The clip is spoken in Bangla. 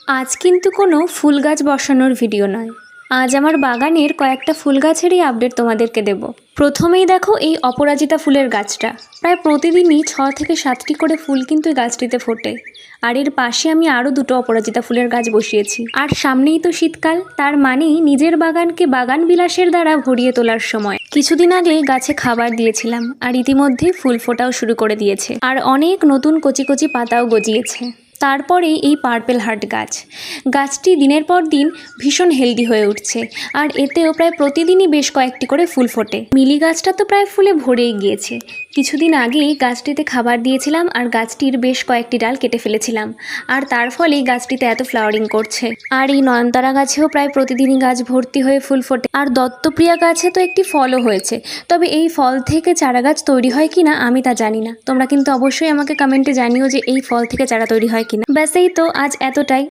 আজ কিন্তু কোনো ফুল গাছ বসানোর ভিডিও নয়। আজ আমার বাগানের কয়েকটা ফুল গাছেরই আপডেট তোমাদেরকে দেব। প্রথমেই দেখো এই অপরাজিতা ফুলের গাছটা। প্রায় প্রতিদিনই 6 থেকে 7টি করে ফুল কিন্তু এই গাছটিতে ফোটে। আর এর পাশে আমি আরও 2টো অপরাজিতা ফুলের গাছ বসিয়েছি। আর সামনেই তো শীতকাল, তার মানেই নিজের বাগানকে বাগান বিলাসের দ্বারা ভরিয়ে তোলার সময়। কিছুদিন আগে গাছে খাবার দিয়েছিলাম আর ইতিমধ্যেই ফুল ফোটাও শুরু করে দিয়েছে, আর অনেক নতুন কচি কচি পাতাও গজিয়েছে। তারপরে এই পার্পেল হার্ট গাছটি দিনের পর দিন ভীষণ হেলদি হয়ে উঠছে, আর এতেও প্রায় প্রতিদিনই বেশ কয়েকটি করে ফুল ফোটে। মিলি গাছটা তো প্রায় ফুলে ভরেই গিয়েছে। কিছুদিন আগেই গাছটিতে খাবার দিয়েছিলাম আর গাছটির বেশ কয়েকটি ডাল কেটে ফেলেছিলাম, আর তার ফলেই গাছটিতে এত ফ্লাওয়ারিং করছে। আর এই নয়নতারা গাছেও প্রায় প্রতিদিনই গাছ ভর্তি হয়ে ফুল ফোটে। আর দত্তপ্রিয়া গাছে তো একটি ফলও হয়েছে, তবে এই ফল থেকে চারা গাছ তৈরি হয় কিনা আমি তা জানি না। তোমরা কিন্তু অবশ্যই আমাকে কমেন্টে জানিও যে এই ফল থেকে চারা তৈরি হয় কিনা। ব্যাস এই তো, আজ এতটাই।